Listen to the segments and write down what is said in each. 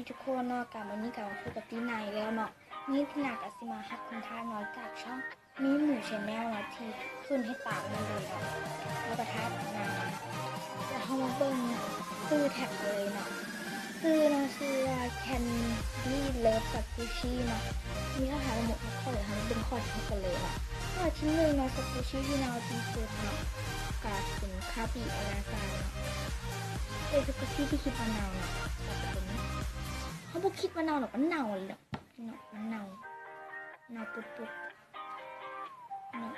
ทุกคนเนาะกับวันนี้กับมาพูดกับตีนายแล้วเนาะนี่ที่นากับสิมาฮักคุณท่าน้อยจากช่องมีหมูชแนลนะที่ขึ้นให้ตามมาเลยเนาะแล้วประทับนาแล้วเขามาเบิ้งซื้อแท็กเลยเนาะซื้อนะชื่อว่าแคนดี้เลิฟกับกุชี่เนาะมีข้อหาหมดข้อเลยทำเป็นข้อที่กันเลยเนาะข้อที่หนึ่งเนาะสกุชี่ที่นาทีสุดเนาะกับเป็นคาปิอาราซาเนาะเป็นสกุชี่ที่คิดมะนาวเนาะเขาบอกคิดมะนาวหรอกมันเน่าเลยเนาะมันเน่าปุ๊บเนาะ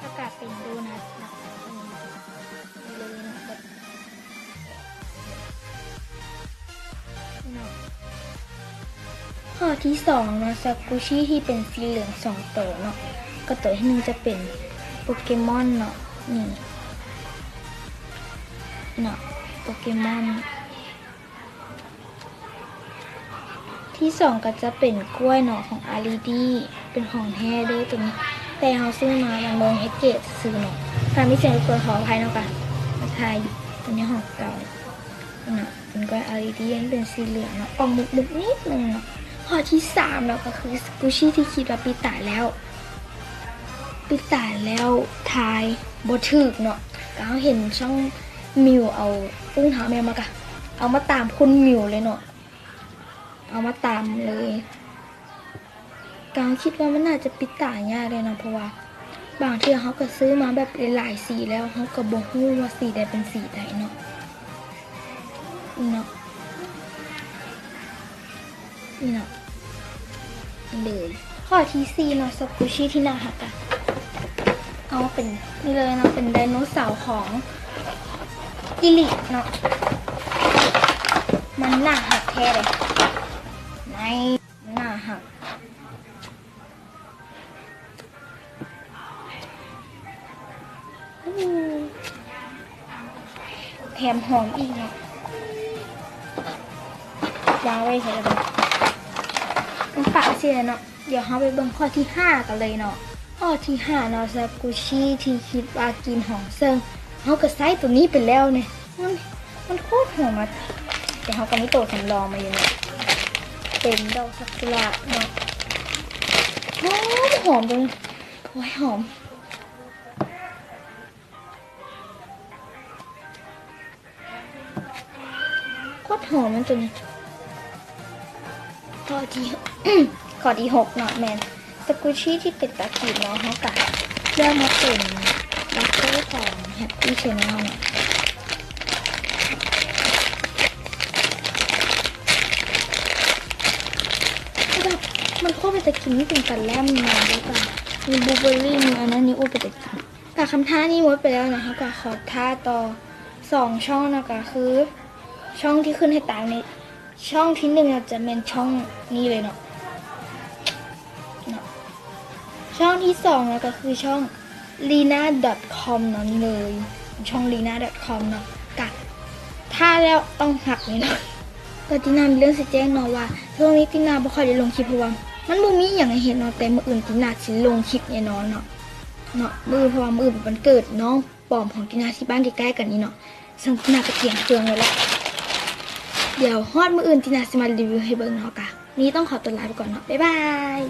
อากาศเป็นโดนัทเนาะเลยเนาะแบบเนาะข้อที่สองเนาะสกูชี่ที่เป็นสีเหลือง2ตัวเนาะก็ตัวที่หนึ่งจะเป็นโปเกมอนเนาะนี่เนาะโปเกมอนที่สองก็จะเป็นกล้วยเนาะของอารีดีเป็นของแท้ด้วยตัวนี้แต่เขาซื้อมาบางเมืองเฮกเกตซื้อเนาะการไม่เสียตัวขออภัยเนาะค่ะราคาตัวนี้ของเก่าเนาะเป็นกล้วยอารีดีนี่เป็นสีเหลืองเนาะออกมุกนิดนึงเนาะข้อที่สามเนาะก็คือสกูชี่ที่คิดว่าปีตายแล้วทายบทถึกเนาะเราเห็นช่องมิวเอาปุ้งเท้าแมวมากะเอามาตามคุณมิวเลยเนาะเอามาตามเลยกางคิดว่ามันน่าจะปิดตายากเลยเนาะเพราะว่าบางทีเขาก็ซื้อมาแบบหลายสีแล้วเขาก็บอกว่าสีใดเป็นสีใดเนาะเลยข้อที่สี่เนาะสกูชี่ที่น่าหักอะเอาเป็นนี่เลยเนาะเป็นไดโนเสาร์ของอิลิเนาะมันน่าหักแท้เลยน่าหักแถมหอมอีกเนาะวางไว้เฉยเลยมันปากเสียเนาะเดี๋ยวเราไปเบิ่งข้อที่5กันเลยเนาะข้อที่5เนาะสกูชี่ที่คิดว่ากินหอมเซิงเขาก็ใส่ตัวนี้ไปแล้วเนี่ยมันโคตรหอมอะแต่เขาก็ไม่โตสำรองมาอยู่เนี่ยเป็นดอกซากุระเนาะหอมเลยโอ้ยหอมโคตรหอมมันตัวนี้ข้อที่6เนาะแมนสกูชี่ที่เป็นตะกีบเนาะเขากัดเริ่มมาเป็นบัตเตอร์ของแฮปปี้ชาแนลเนาะมันโคตรเป็นตะกินนี่เป็นกันแล่มมาด้วยกันมีบลูเบอร์รี่มีอันนั้นนี่โอ้เป็นตะกินแต่คำท่านี่หมดไปแล้วนะคะก็ขอท่าต่อ2ช่องนะคะคือช่องที่ขึ้นให้ตามในช่องที่1จะเป็นช่องนี้เลยเนาะช่องที่2นะก็คือช่อง lina.com เนาะนี่เลยช่อง lina.com เนาะกับถ้าแล้วต้องหักเลยเนาะก็ตินามีเรื่องสิแจ้งเนาะว่าช่วงนี้ตินาบ่ค่อยได้ลงคลิปเพราะว่ามันบ่มีอย่างให้เห็นเนาะแต่มื้ออื่นตินาสิลงคลิปแน่นอนเนาะมื้อเพราะว่ามื้อเป็นวันเกิดน้องปอมของตินาที่บ้านใกล้ๆกันนี่เนาะซึ่งตินาก็เตรียมเครื่องไว้แล้วเดี๋ยวฮอดมื้ออื่นตินาสิมารีวิวให้เบิ่งเนาะกะนี่ต้องขอตัวลาไปก่อนเนาะบ๊ายบาย